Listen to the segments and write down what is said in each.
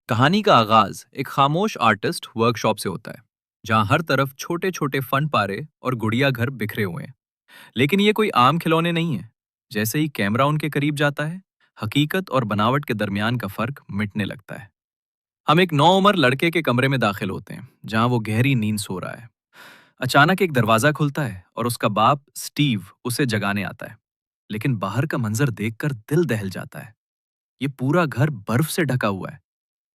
कहानी का आगाज एक खामोश आर्टिस्ट वर्कशॉप से होता है, जहां हर तरफ छोटे छोटे फन पारे और गुड़िया घर बिखरे हुए हैं। लेकिन ये कोई आम खिलौने नहीं है। जैसे ही कैमरा उनके करीब जाता है, हकीकत और बनावट के दरमियान का फर्क मिटने लगता है। हम एक नौउम्र लड़के के कमरे में दाखिल होते हैं, जहां वो गहरी नींद सो रहा है। अचानक एक दरवाजा खुलता है और उसका बाप स्टीव उसे जगाने आता है। लेकिन बाहर का मंजर देखकर दिल दहल जाता है। ये पूरा घर बर्फ से ढका हुआ है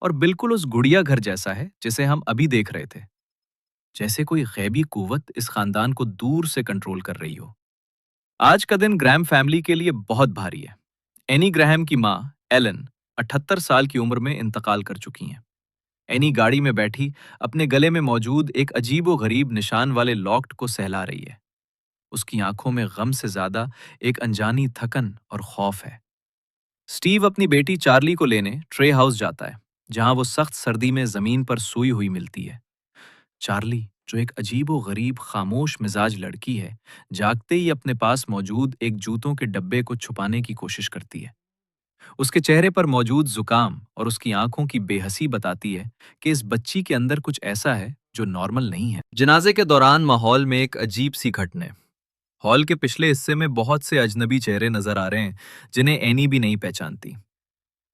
और बिल्कुल उस गुड़िया घर जैसा है जिसे हम अभी देख रहे थे। जैसे कोई गैबी कुव्वत इस खानदान को दूर से कंट्रोल कर रही हो। आज का दिन ग्रैहम फैमिली के लिए बहुत भारी है। एनी ग्रैहम की माँ एलन 78 साल की उम्र में इंतकाल कर चुकी हैं। एनी गाड़ी में बैठी अपने गले में मौजूद एक अजीबो गरीब निशान वाले लॉक्ट को सहला रही है। उसकी आंखों में गम से ज्यादा एक अनजानी थकन और खौफ है। स्टीव अपनी बेटी चार्ली को लेने ट्रे हाउस जाता है, जहां वो सख्त सर्दी में जमीन पर सोई हुई मिलती है। चार्ली, जो एक अजीबो गरीब खामोश मिजाज लड़की है, जागते ही अपने पास मौजूद एक जूतों के डब्बे को छुपाने की कोशिश करती है। उसके चेहरे पर मौजूद जुकाम और उसकी आंखों की बेहसी बताती है कि इस बच्ची के अंदर कुछ ऐसा है जो नॉर्मल नहीं है। जनाजे के दौरान माहौल में एक अजीब सी घटना है। हॉल के पिछले हिस्से में बहुत से अजनबी चेहरे नजर आ रहे हैं, जिन्हें एनी भी नहीं पहचानती।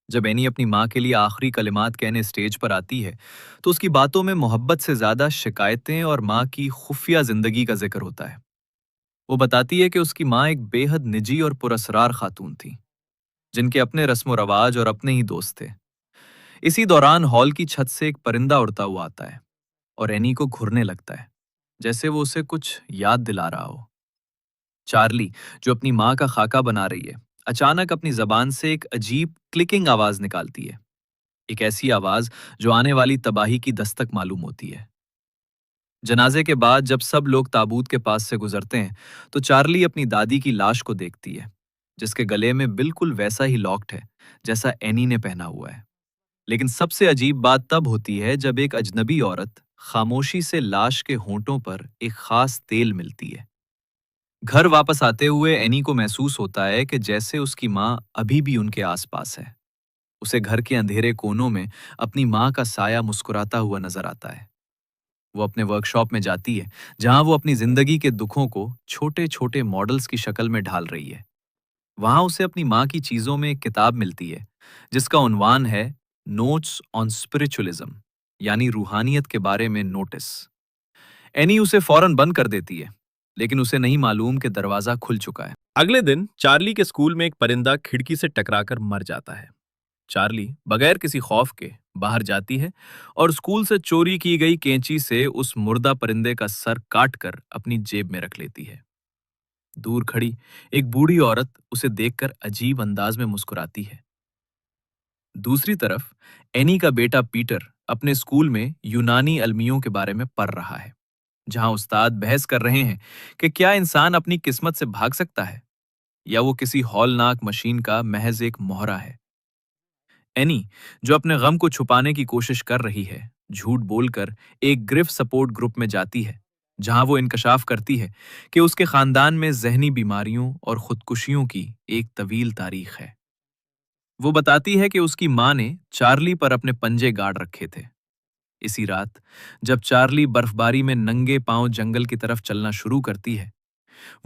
जब एनी अपनी माँ के लिए आखिरी कलिमात कहने स्टेज पर आती है, तो उसकी बातों में मोहब्बत से ज्यादा शिकायतें और माँ की खुफिया जिंदगी का जिक्र होता है। वो बताती है कि उसकी माँ एक बेहद निजी और पुरस्रार खातून थी, जिनके अपने रस्म रवाज और अपने ही दोस्त थे। इसी दौरान हॉल की छत से एक परिंदा उड़ता हुआ आता है और एनी को घुरने लगता है, जैसे वो उसे कुछ याद दिला रहा हो। चार्ली, जो अपनी माँ का खाका बना रही है, अचानक अपनी जबान से एक अजीब क्लिकिंग आवाज निकालती है। एक ऐसी आवाज जो आने वाली तबाही की दस्तक मालूम होती है। जनाजे के बाद जब सब लोग ताबूत के पास से गुजरते हैं, तो चार्ली अपनी दादी की लाश को देखती है, जिसके गले में बिल्कुल वैसा ही लॉकेट है जैसा एनी ने पहना हुआ है। लेकिन सबसे अजीब बात तब होती है जब एक अजनबी औरत खामोशी से लाश के होंठों पर एक खास तेल मिलती है। घर वापस आते हुए एनी को महसूस होता है कि जैसे उसकी माँ अभी भी उनके आसपास है। उसे घर के अंधेरे कोनों में अपनी माँ का साया मुस्कुराता हुआ नजर आता है। वो अपने वर्कशॉप में जाती है, जहां वो अपनी जिंदगी के दुखों को छोटे छोटे मॉडल्स की शक्ल में ढाल रही है। वहां उसे अपनी माँ की चीजों में एक किताब मिलती है, जिसका उन्वान है नोट्स ऑन स्पिरिचुअलिज्म, यानी रूहानियत के बारे में नोटिस। एनी उसे फौरन बंद कर देती है, लेकिन उसे नहीं मालूम कि दरवाजा खुल चुका है। अगले दिन चार्ली के स्कूल में एक परिंदा खिड़की से टकराकर मर जाता है। चार्ली बगैर किसी खौफ के बाहर जाती है और स्कूल से चोरी की गई कैंची से उस मुर्दा परिंदे का सर काटकर अपनी जेब में रख लेती है। दूर खड़ी एक बूढ़ी औरत उसे देखकर अजीब अंदाज में मुस्कुराती है। दूसरी तरफ एनी का बेटा पीटर अपने स्कूल में यूनानी अलमियों के बारे में पढ़ रहा है, जहां उस्ताद बहस कर रहे हैं कि क्या इंसान अपनी किस्मत से भाग सकता है या वो किसी हौलनाक मशीन का महज एक मोहरा है। एनी, जो अपने गम को छुपाने की कोशिश कर रही है, झूठ बोलकर एक ग्रिफ सपोर्ट ग्रुप में जाती है, जहां वो इंकशाफ करती है कि उसके खानदान में जहनी बीमारियों और खुदकुशियों की एक तवील तारीख है। वो बताती है कि उसकी माँ ने चार्ली पर अपने पंजे गाड़ रखे थे। इसी रात, जब चार्ली बर्फबारी में नंगे पांव जंगल की तरफ चलना शुरू करती है,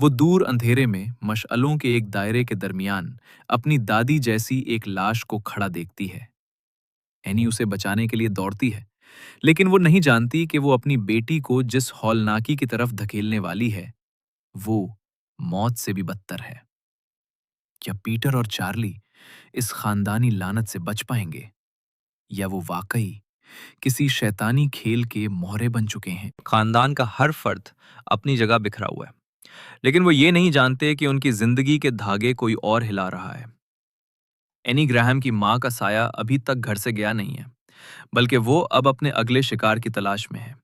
वो दूर अंधेरे में मशअलों के एक दायरे के दरमियान अपनी दादी जैसी एक लाश को खड़ा देखती है। एनी उसे बचाने के लिए दौड़ती है, लेकिन वो नहीं जानती कि वो अपनी बेटी को जिस हौलनाकी की तरफ धकेलने वाली है, वो मौत से भी बदतर है। क्या पीटर और चार्ली इस खानदानी लानत से बच पाएंगे, या वो वाकई किसी शैतानी खेल के मोहरे बन चुके हैं? खानदान का हर फर्द अपनी जगह बिखरा हुआ है, लेकिन वो ये नहीं जानते कि उनकी जिंदगी के धागे कोई और हिला रहा है। एनी ग्राहम की माँ का साया अभी तक घर से गया नहीं है, बल्कि वो अब अपने अगले शिकार की तलाश में है।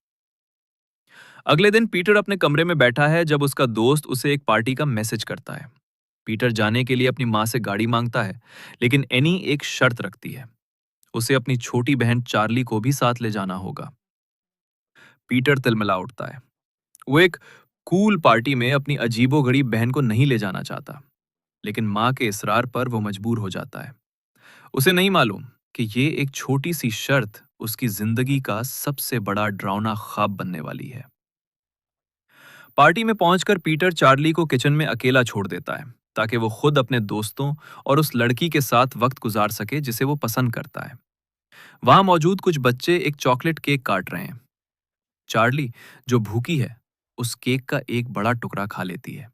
अगले दिन पीटर अपने कमरे में बैठा है जब उसका दोस्त उसे एक पार्टी का मैसेज करता है। पीटर जाने के लिए अपनी माँ से गाड़ी मांगता है, लेकिन एनी एक शर्त रखती है। उसे अपनी छोटी बहन चार्ली को भी साथ ले जाना होगा। पीटर तिलमिला उठता है। वो एक कूल पार्टी में अपनी अजीबोगरीब बहन को नहीं ले जाना चाहता, लेकिन माँ के इसरार पर वो मजबूर हो जाता है। उसे नहीं मालूम कि ये एक छोटी सी शर्त उसकी जिंदगी का सबसे बड़ा डरावना ख्वाब बनने वाली है। पार्टी में पहुंचकर पीटर चार्ली को किचन में अकेला छोड़ देता है ताकि वो खुद अपने दोस्तों और उस लड़की के साथ वक्त गुजार सके जिसे वो पसंद करता है। वहां मौजूद कुछ बच्चे एक चॉकलेट केक काट रहे हैं। चार्ली, जो भूखी है, उस केक का एक बड़ा टुकड़ा खा लेती है।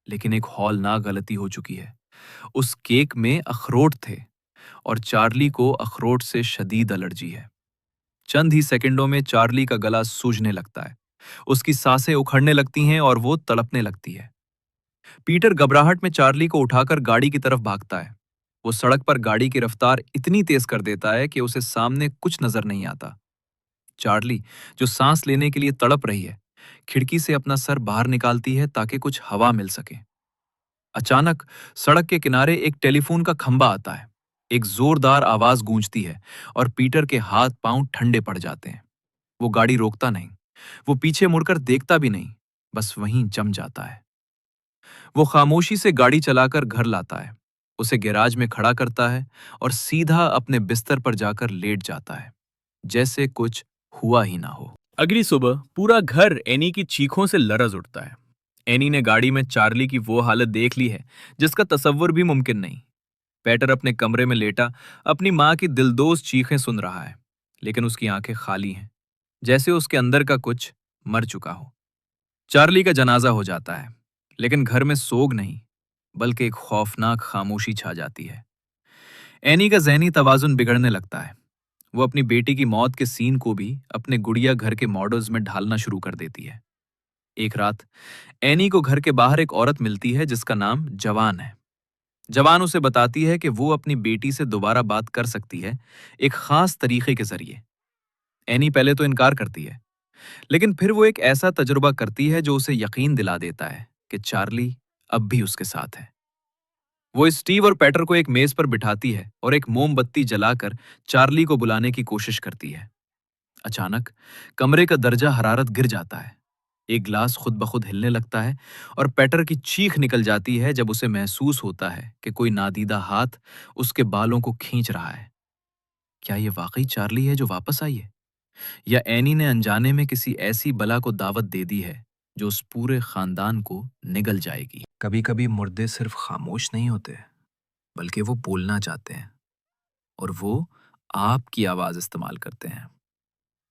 लेकिन एक हौलनाक गलती हो चुकी है। उस केक में अखरोट थे और चार्ली को अखरोट से शदीद एलर्जी है। चंद ही सेकंडों में चार्ली का गला सूजने लगता है, उसकी सांसें उखड़ने लगती हैं और वो तड़पने लगती है। पीटर घबराहट में चार्ली को उठाकर गाड़ी की तरफ भागता है। वो सड़क पर गाड़ी की रफ्तार इतनी तेज कर देता है कि उसे सामने कुछ नजर नहीं आता। चार्ली, जो सांस लेने के लिए तड़प रही है, खिड़की से अपना सर बाहर निकालती है ताकि कुछ हवा मिल सके। अचानक सड़क के किनारे एक टेलीफोन का खंबा आता है। एक जोरदार आवाज गूंजती है और पीटर के हाथ पांव ठंडे पड़ जाते हैं। वो गाड़ी रोकता नहीं, वो पीछे मुड़कर देखता भी नहीं, बस वहीं जम जाता है। वो खामोशी से गाड़ी चलाकर घर लाता है, उसे गैराज में खड़ा करता है और सीधा अपने बिस्तर पर जाकर लेट जाता है, जैसे कुछ हुआ ही ना हो। अगली सुबह पूरा घर एनी की चीखों से लरज उठता है। एनी ने गाड़ी में चार्ली की वो हालत देख ली है जिसका तसव्वुर भी मुमकिन नहीं। पेटर अपने कमरे में लेटा अपनी माँ की दिलदोज चीखें सुन रहा है, लेकिन उसकी आंखें खाली हैं, जैसे उसके अंदर का कुछ मर चुका हो। चार्ली का जनाजा हो जाता है, लेकिन घर में सोग नहीं, बल्कि एक खौफनाक खामोशी छा जाती है। एनी का जहनी तवाजुन बिगड़ने लगता है। वो अपनी बेटी की मौत के सीन को भी अपने गुड़िया घर के मॉडल्स में ढालना शुरू कर देती है। एक रात एनी को घर के बाहर एक औरत मिलती है जिसका नाम जवान है। जवान उसे बताती है कि वो अपनी बेटी से दोबारा बात कर सकती है, एक खास तरीके के जरिए। एनी पहले तो इनकार करती है, लेकिन फिर वो एक ऐसा तजुर्बा करती है जो उसे यकीन दिला देता है कि चार्ली अब भी उसके साथ है। वो स्टीव और पैटर को एक मेज पर बिठाती है और एक मोमबत्ती जलाकर चार्ली को बुलाने की कोशिश करती है। अचानक कमरे का दर्जा हरारत गिर जाता है। एक गिलास खुद ब खुद हिलने लगता है और पैटर की चीख निकल जाती है जब उसे महसूस होता है कि कोई नादीदा हाथ उसके बालों को खींच रहा है। क्या ये वाकई चार्ली है जो वापस आई है, या एनी ने अनजाने में किसी ऐसी बला को दावत दे दी है जो उस पूरे खानदान को निगल जाएगी। कभी कभी मुर्दे सिर्फ खामोश नहीं होते, बल्कि वो बोलना चाहते हैं, और वो आपकी आवाज इस्तेमाल करते हैं।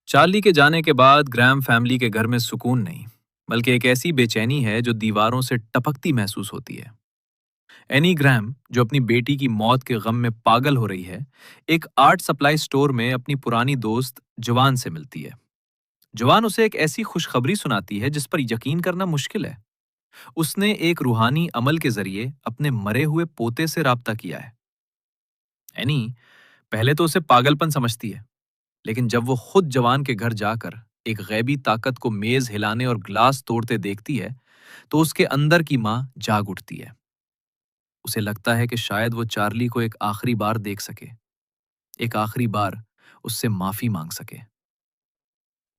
चार्ली के जाने के बाद ग्रैम फैमिली के घर में सुकून नहीं, बल्कि एक ऐसी बेचैनी है जो दीवारों से टपकती महसूस होती है। एनी ग्रैम, जो अपनी बेटी की मौत के गम में पागल हो रही है, एक आर्ट सप्लाई स्टोर में अपनी पुरानी दोस्त जवान से मिलती है। जवान उसे एक ऐसी खुशखबरी सुनाती है जिस पर यकीन करना मुश्किल है। उसने एक रूहानी अमल के जरिए अपने मरे हुए पोते से राब्ता किया है। एनी पहले तो उसे पागलपन समझती है, लेकिन जब वो खुद जवान के घर जाकर एक गैबी ताकत को मेज हिलाने और ग्लास तोड़ते देखती है, तो उसके अंदर की मां जाग उठती है। उसे लगता है कि शायद वो चार्ली को एक आखिरी बार देख सके, एक आखिरी बार उससे माफी मांग सके।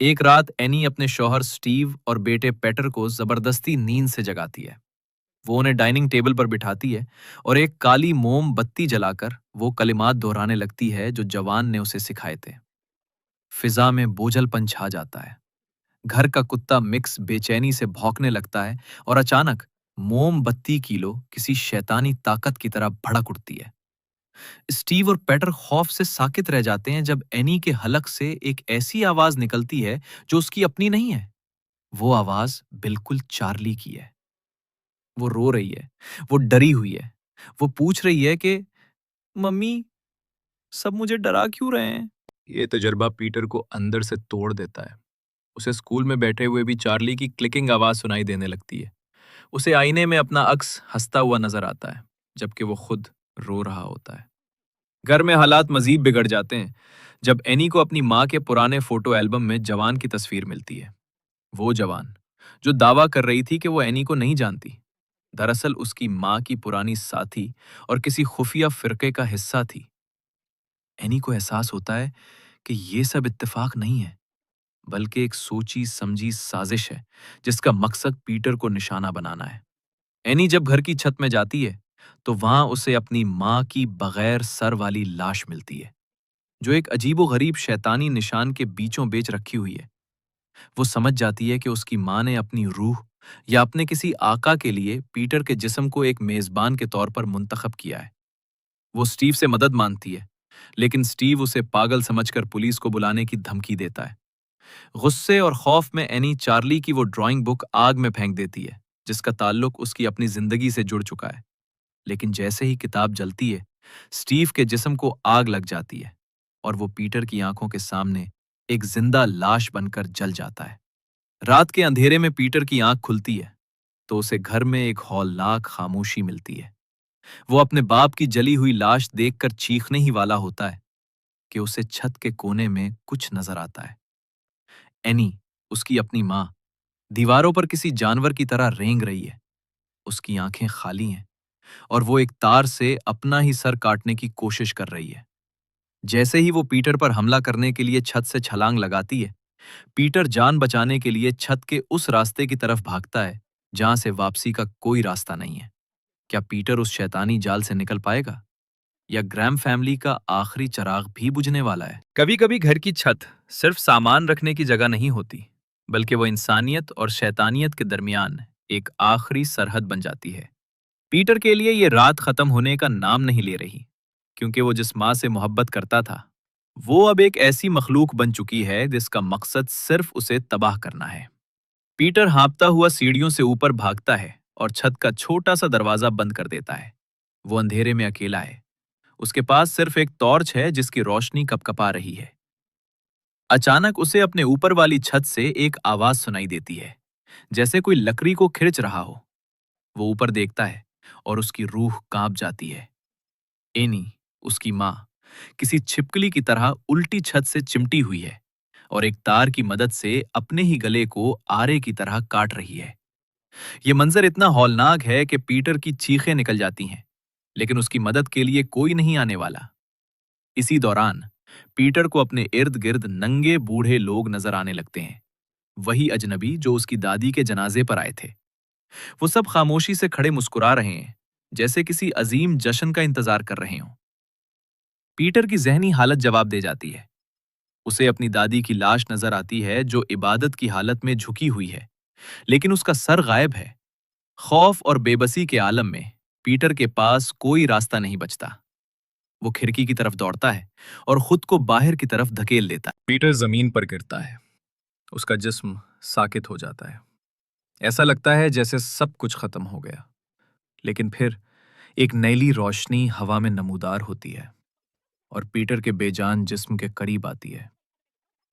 एक रात एनी अपने शौहर स्टीव और बेटे पेटर को जबरदस्ती नींद से जगाती है। वो उन्हें डाइनिंग टेबल पर बिठाती है और एक काली मोम बत्ती जलाकर वो कलिमात दोहराने लगती है जो जवान ने उसे सिखाए थे। फिजा में बोझलपन छा जाता है। घर का कुत्ता मिक्स बेचैनी से भौंकने लगता है और अचानक मोमबत्ती की लो किसी शैतानी ताकत की तरह भड़क उठती है। स्टीव और पेटर खौफ से साकित रह जाते हैं जब एनी के हलक से एक ऐसी आवाज निकलती है जो उसकी अपनी नहीं है। वो आवाज बिल्कुल चार्ली की है। वो रो रही है, वो डरी हुई है, वो पूछ रही है कि मम्मी, सब मुझे डरा क्यों रहे हैं। ये तजर्बा पीटर को अंदर से तोड़ देता है। उसे स्कूल में बैठे हुए भी चार्ली की क्लिकिंग आवाज सुनाई देने लगती है। उसे आईने में अपना अक्स हंसता हुआ नजर आता है, जबकि वो खुद रो रहा होता है। घर में हालात मजीद बिगड़ जाते हैं जब एनी को अपनी माँ के पुराने फोटो एल्बम में जवान की तस्वीर मिलती है। वो जवान जो दावा कर रही थी कि वो एनी को नहीं जानती, दरअसल उसकी माँ की पुरानी साथी और किसी खुफिया फिरके का हिस्सा थी। एनी को एहसास होता है कि ये सब इत्तेफाक नहीं है, बल्कि एक सोची समझी साजिश है जिसका मकसद पीटर को निशाना बनाना है। एनी जब घर की छत में जाती है तो वहां उसे अपनी माँ की बगैर सर वाली लाश मिलती है, जो एक अजीबोगरीब शैतानी निशान के बीचों बीच रखी हुई है। वो समझ जाती है कि उसकी माँ ने अपनी रूह या अपने किसी आका के लिए पीटर के जिस्म को एक मेजबान के तौर पर मुंतखब किया है। वो स्टीव से मदद मांगती है, लेकिन स्टीव उसे पागल समझकर पुलिस को बुलाने की धमकी देता है। गुस्से और खौफ में एनी चार्ली की वो ड्राइंग बुक आग में फेंक देती है, जिसका ताल्लुक उसकी अपनी जिंदगी से जुड़ चुका है। लेकिन जैसे ही किताब जलती है, स्टीव के जिस्म को आग लग जाती है और वो पीटर की आंखों के सामने एक जिंदा लाश बनकर जल जाता है। रात के अंधेरे में पीटर की आंख खुलती है तो उसे घर में एक हौलनाक खामोशी मिलती है। वो अपने बाप की जली हुई लाश देखकर चीखने ही वाला होता है कि उसे छत के कोने में कुछ नजर आता है। एनी, उसकी अपनी माँ, दीवारों पर किसी जानवर की तरह रेंग रही है। उसकी आंखें खाली हैं और वो एक तार से अपना ही सर काटने की कोशिश कर रही है। जैसे ही वो पीटर पर हमला करने के लिए छत से छलांग लगाती है, पीटर जान बचाने के लिए छत के उस रास्ते की तरफ भागता है जहां से वापसी का कोई रास्ता नहीं है। क्या पीटर उस शैतानी जाल से निकल पाएगा, या ग्रैम फैमिली का आखिरी चिराग भी बुझने वाला है? कभी कभी घर की छत सिर्फ सामान रखने की जगह नहीं होती, बल्कि वो इंसानियत और शैतानियत के दरमियान एक आखिरी सरहद बन जाती है। पीटर के लिए ये रात खत्म होने का नाम नहीं ले रही, क्योंकि वो जिस माँ से मोहब्बत करता था, वो अब एक ऐसी मखलूक बन चुकी है जिसका मकसद सिर्फ उसे तबाह करना है। पीटर हाँफता हुआ सीढ़ियों से ऊपर भागता है और छत का छोटा सा दरवाजा बंद कर देता है। वो अंधेरे में अकेला है। उसके पास सिर्फ एक टॉर्च है जिसकी रोशनी कपकपा रही है। अचानक उसे अपने ऊपर वाली छत से एक आवाज सुनाई देती है, जैसे कोई लकड़ी को खिंच रहा हो। वो ऊपर देखता है और उसकी रूह कांप जाती है। एनी, उसकी माँ, किसी छिपकली की तरह उल्टी छत से चिमटी हुई है और एक तार की मदद से अपने ही गले को आरे की तरह काट रही है। यह मंजर इतना हौलनाक है कि पीटर की चीखें निकल जाती हैं, लेकिन उसकी मदद के लिए कोई नहीं आने वाला। इसी दौरान पीटर को अपने इर्द गिर्द नंगे बूढ़े लोग नजर आने लगते हैं, वही अजनबी जो उसकी दादी के जनाजे पर आए थे। वो सब खामोशी से खड़े मुस्कुरा रहे हैं, जैसे किसी अजीम जश्न का इंतजार कर रहे हों। पीटर की जहनी हालत जवाब दे जाती है। उसे अपनी दादी की लाश नजर आती है जो इबादत की हालत में झुकी हुई है, लेकिन उसका सर गायब है। खौफ और बेबसी के आलम में पीटर के पास कोई रास्ता नहीं बचता। वो खिड़की की तरफ दौड़ता है और खुद को बाहर की तरफ धकेल देता है। पीटर जमीन पर गिरता है। उसका जिस्म साकित हो जाता है। ऐसा लगता है जैसे सब कुछ खत्म हो गया। लेकिन फिर एक नीली रोशनी हवा में नमूदार होती है और पीटर के बेजान जिस्म के करीब आती है।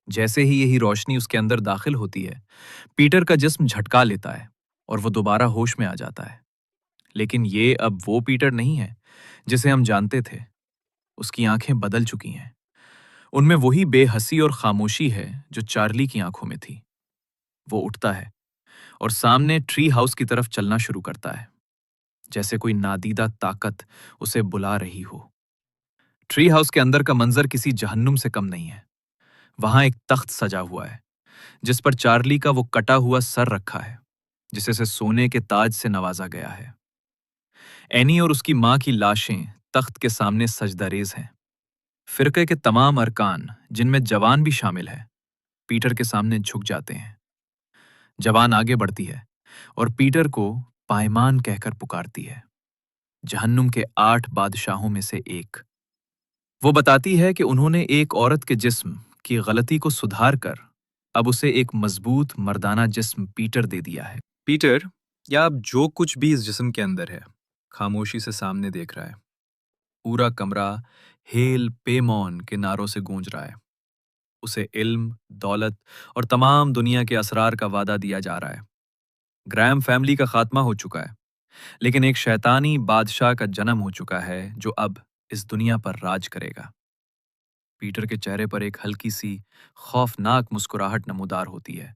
जैसे ही यही रोशनी उसके अंदर दाखिल होती है, पीटर का जिस्म झटका लेता है और वो दोबारा होश में आ जाता है। लेकिन ये अब वो पीटर नहीं है जिसे हम जानते थे। उसकी आंखें बदल चुकी हैं। उनमें वही बेहसी और खामोशी है जो चार्ली की आंखों में थी। वो उठता है और सामने ट्री हाउस की तरफ चलना शुरू करता है, जैसे कोई नादीदा ताकत उसे बुला रही हो। ट्री हाउस के अंदर का मंजर किसी जहन्नुम से कम नहीं है। वहां एक तख्त सजा हुआ है, जिस पर चार्ली का वो कटा हुआ सर रखा है, जिसे से सोने के ताज से नवाजा गया है। एनी और उसकी मां की लाशें तख्त के सामने सजदारेज हैं। फिरके के तमाम अरकान, जिनमें जवान भी शामिल है, पीटर के सामने झुक जाते हैं। जवान आगे बढ़ती है और पीटर को पायमान कहकर पुकारती है, जहन्नुम के 8 बादशाहों में से एक। वो बताती है कि उन्होंने एक औरत के जिस्म की गलती को सुधार कर अब उसे एक मजबूत मर्दाना जिस्म पीटर दे दिया है। पीटर, या अब जो कुछ भी इस जिस्म के अंदर है, खामोशी से सामने देख रहा है। पूरा कमरा हेल पेमौन के नारों से गूंज रहा है। उसे इल्म, दौलत और तमाम दुनिया के असरार का वादा दिया जा रहा है। ग्रैम फैमिली का खात्मा हो चुका है, लेकिन एक शैतानी बादशाह का जन्म हो चुका है जो अब इस दुनिया पर राज करेगा। पीटर के चेहरे पर एक हल्की सी खौफनाक मुस्कुराहट नमूदार होती है,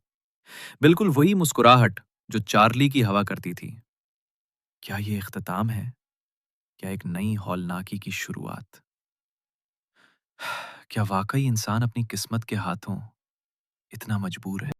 बिल्कुल वही मुस्कुराहट जो चार्ली की हवा करती थी। क्या ये इख्तिताम है, या एक नई हौलनाकी की शुरुआत? क्या वाकई इंसान अपनी किस्मत के हाथों इतना मजबूर है?